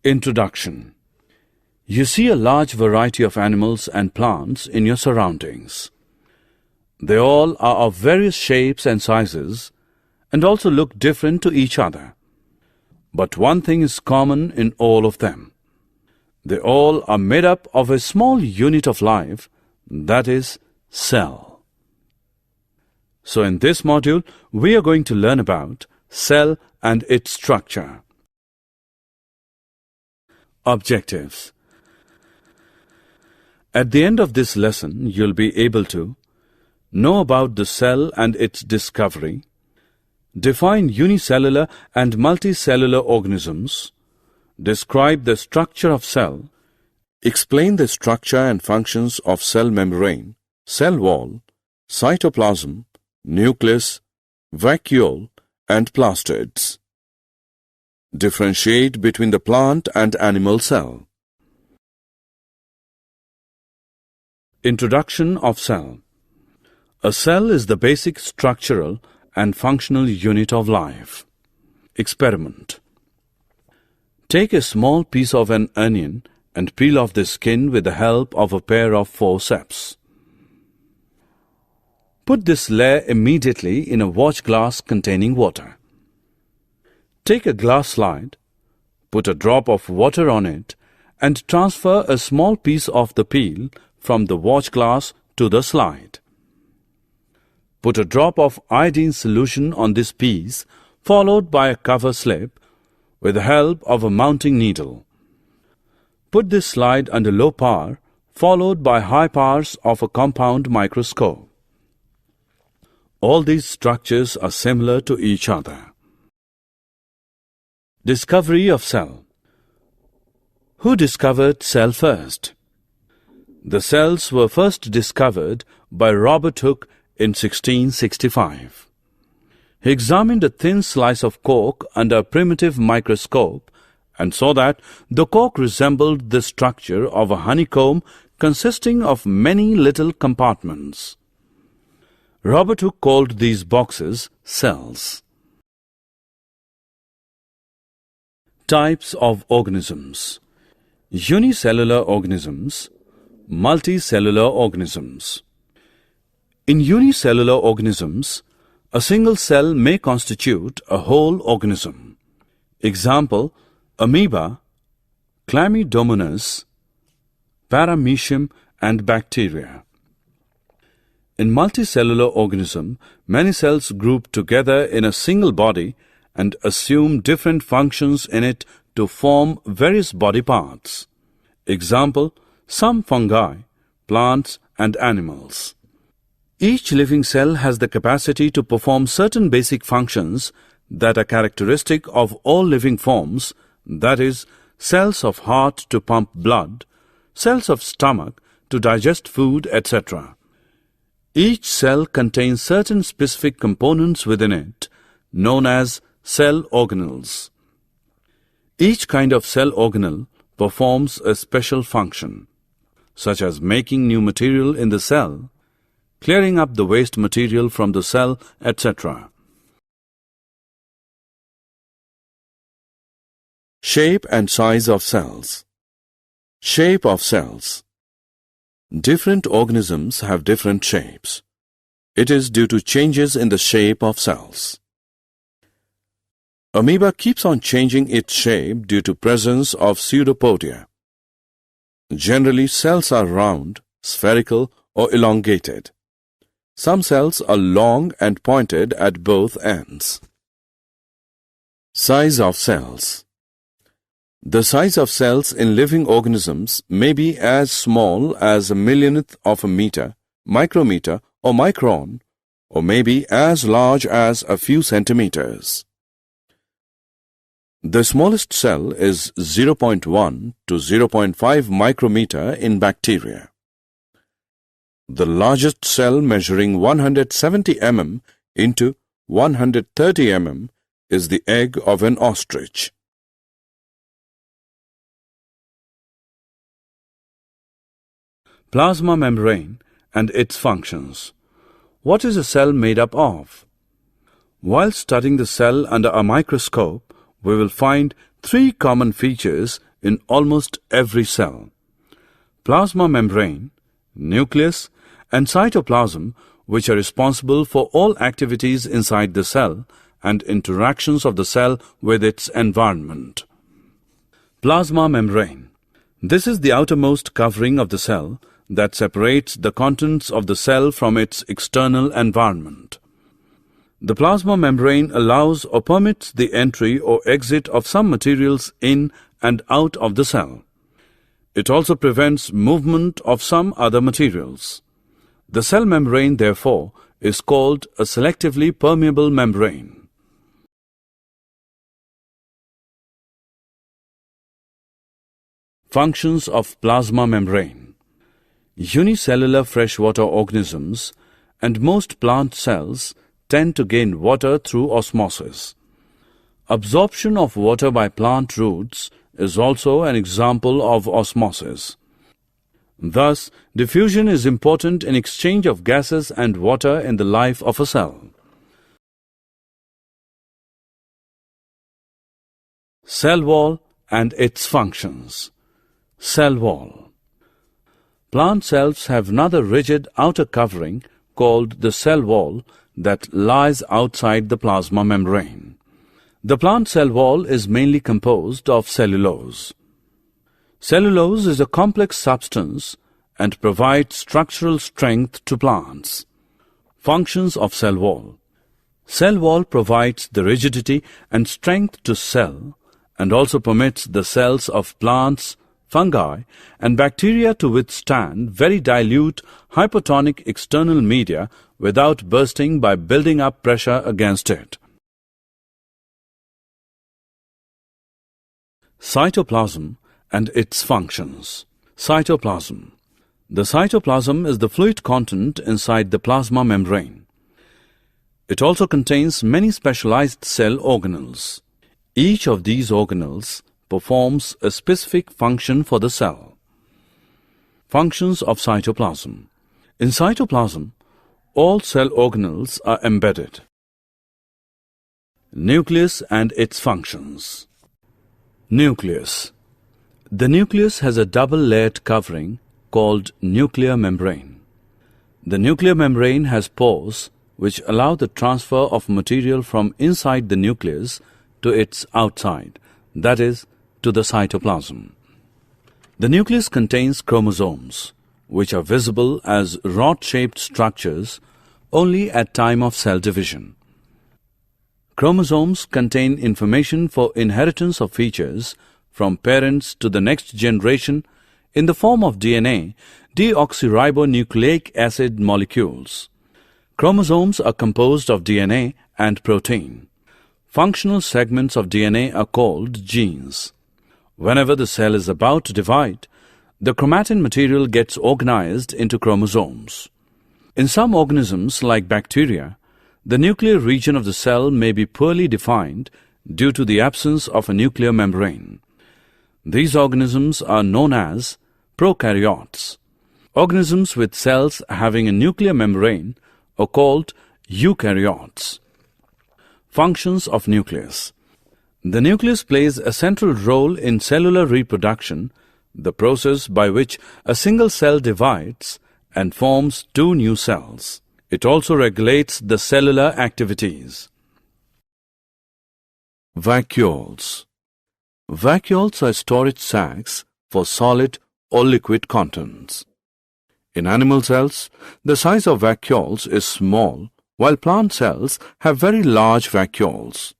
Introduction. You see a large variety of animals and plants in your surroundings. They all are of various shapes and sizes and also look different to each other. But one thing is common in all of them. They all are made up of a small unit of life, that is, cell. So in this module, we are going to learn about cell and its structure. Objectives. At the end of this lesson, you'll be able to know about the cell and its discovery, define unicellular and multicellular organisms, describe the structure of cell, explain the structure and functions of cell membrane, cell wall, cytoplasm, nucleus, vacuole, and plastids. Differentiate between the plant and animal cell. Introduction of cell. A cell is the basic structural and functional unit of life. Experiment. Take a small piece of an onion and peel off the skin with the help of a pair of forceps. Put this layer immediately in a watch glass containing water. Take a glass slide, put a drop of water on it, and transfer a small piece of the peel from the watch glass to the slide. Put a drop of iodine solution on this piece, followed by a cover slip with the help of a mounting needle. Put this slide under low power, followed by high powers of a compound microscope. All these structures are similar to each other. Discovery of cell. Who discovered cell first? The cells were first discovered by Robert Hooke in 1665. He examined a thin slice of cork under a primitive microscope and saw that the cork resembled the structure of a honeycomb consisting of many little compartments. Robert Hooke called these boxes cells. Types of organisms. Unicellular organisms, multicellular organisms. In unicellular organisms, a single cell may constitute a whole organism. Example, amoeba, chlamydomonas, paramecium, and bacteria. In multicellular organism, many cells group together in a single body and assume different functions in it to form various body parts. Example, some fungi, plants, and animals. Each living cell has the capacity to perform certain basic functions that are characteristic of all living forms, that is, cells of heart to pump blood, cells of stomach to digest food, etc. Each cell contains certain specific components within it, known as cell organelles. Each kind of cell organelle performs a special function, such as making new material in the cell, clearing up the waste material from the cell, etc. Shape and size of cells. Shape of cells. Different organisms have different shapes. It is due to changes in the shape of cells. Amoeba keeps on changing its shape due to presence of pseudopodia. Generally, cells are round, spherical, or elongated. Some cells are long and pointed at both ends. Size of cells. The size of cells in living organisms may be as small as a millionth of a meter, micrometer, or micron, or may be as large as a few centimeters. The smallest cell is 0.1 to 0.5 micrometer in bacteria. The largest cell, measuring 170 mm into 130 mm, is the egg of an ostrich. Plasma membrane and its functions. What is a cell made up of? While studying the cell under a microscope, we will find three common features in almost every cell. Plasma membrane, nucleus, and cytoplasm, which are responsible for all activities inside the cell and interactions of the cell with its environment. Plasma membrane. This is the outermost covering of the cell that separates the contents of the cell from its external environment. The plasma membrane allows or permits the entry or exit of some materials in and out of the cell. It also prevents movement of some other materials. The cell membrane, therefore, is called a selectively permeable membrane. Functions of plasma membrane. Unicellular freshwater organisms and most plant cells tend to gain water through osmosis. Absorption of water by plant roots is also an example of osmosis. Thus, diffusion is important in exchange of gases and water in the life of a cell. Cell wall and its functions. Cell wall. Plant cells have another rigid outer covering called the cell wall that lies outside the plasma membrane. The plant cell wall is mainly composed of cellulose. Cellulose is a complex substance and provides structural strength to plants. Functions of cell wall. Cell wall provides the rigidity and strength to cell and also permits the cells of plants, fungi, and bacteria to withstand very dilute hypotonic external media without bursting by building up pressure against it. Cytoplasm and its functions. Cytoplasm. The cytoplasm is the fluid content inside the plasma membrane. It also contains many specialized cell organelles. Each of these organelles performs a specific function for the cell. Functions of cytoplasm. In cytoplasm, all cell organelles are embedded. Nucleus and its functions. Nucleus. The nucleus has a double-layered covering called nuclear membrane. The nuclear membrane has pores which allow the transfer of material from inside the nucleus to its outside, that is, to the cytoplasm. The nucleus contains chromosomes, which are visible as rod-shaped structures only at time of cell division. Chromosomes contain information for inheritance of features from parents to the next generation in the form of DNA, deoxyribonucleic acid molecules. Chromosomes are composed of DNA and protein. Functional segments of DNA are called genes. Whenever the cell is about to divide, the chromatin material gets organized into chromosomes. In some organisms, like bacteria, the nuclear region of the cell may be poorly defined due to the absence of a nuclear membrane. These organisms are known as prokaryotes. Organisms with cells having a nuclear membrane are called eukaryotes. Functions of nucleus. The nucleus plays a central role in cellular reproduction, the process by which a single cell divides and forms two new cells. It also regulates the cellular activities. Vacuoles. Vacuoles are storage sacs for solid or liquid contents. In animal cells, the size of vacuoles is small, while plant cells have very large vacuoles.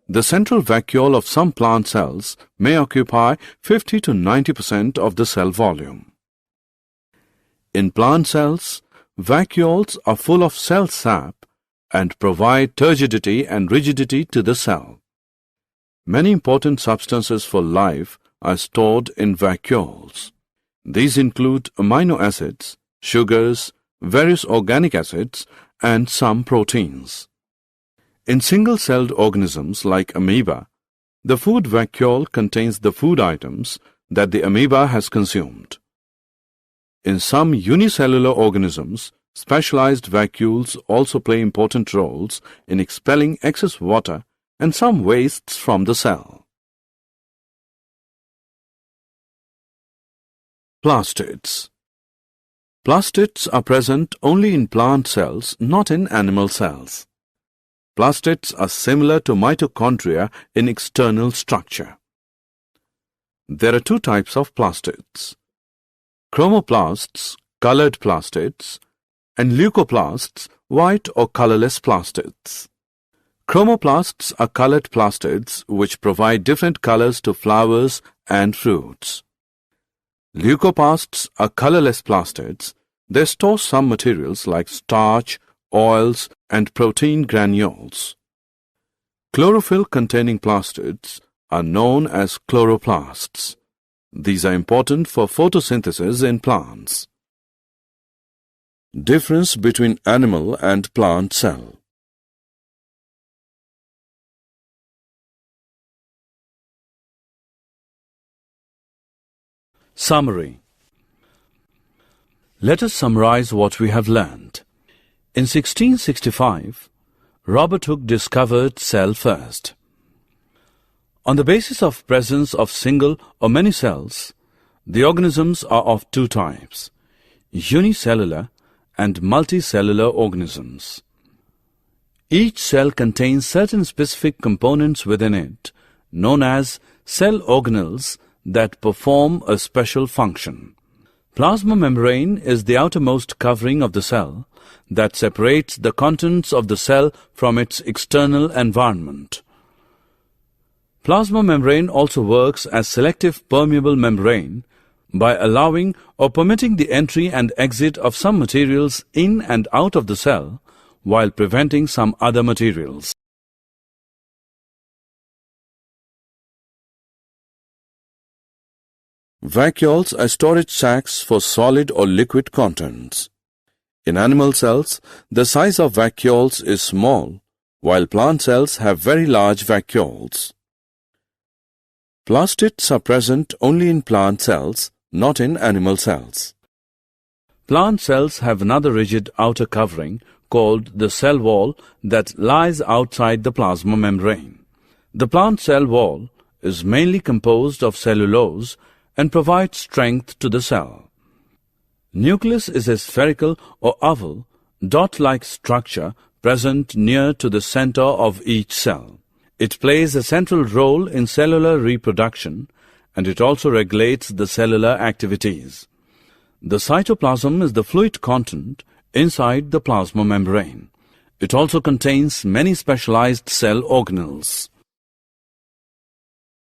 The central vacuole of some plant cells may occupy 50 to 90% of the cell volume. In plant cells, vacuoles are full of cell sap and provide turgidity and rigidity to the cell. Many important substances for life are stored in vacuoles. These include amino acids, sugars, various organic acids, and some proteins. In single-celled organisms like amoeba, the food vacuole contains the food items that the amoeba has consumed. In some unicellular organisms, specialized vacuoles also play important roles in expelling excess water and some wastes from the cell. Plastids. Plastids are present only in plant cells, not in animal cells. Plastids are similar to mitochondria in external structure. There are two types of plastids: chromoplasts, colored plastids, and leucoplasts, white or colorless plastids. Chromoplasts are colored plastids which provide different colors to flowers and fruits. Leucoplasts are colorless plastids. They store some materials like starch, oils, and protein granules. Chlorophyll-containing plastids are known as chloroplasts. These are important for photosynthesis in plants. Difference between animal and plant cell. Summary. Let us summarize what we have learned. In 1665, Robert Hooke discovered cell first. On the basis of presence of single or many cells, the organisms are of two types: unicellular and multicellular organisms. Each cell contains certain specific components within it, known as cell organelles, that perform a special function. Plasma membrane is the outermost covering of the cell that separates the contents of the cell from its external environment. Plasma membrane also works as selective permeable membrane by allowing or permitting the entry and exit of some materials in and out of the cell while preventing some other materials. Vacuoles are storage sacs for solid or liquid contents. In animal cells, the size of vacuoles is small, while plant cells have very large vacuoles. Plastids are present only in plant cells, not in animal cells. Plant cells have another rigid outer covering called the cell wall that lies outside the plasma membrane. The plant cell wall is mainly composed of cellulose and provides strength to the cell. Nucleus is a spherical or oval, dot-like structure present near to the center of each cell. It plays a central role in cellular reproduction, and it also regulates the cellular activities. The cytoplasm is the fluid content inside the plasma membrane. It also contains many specialized cell organelles.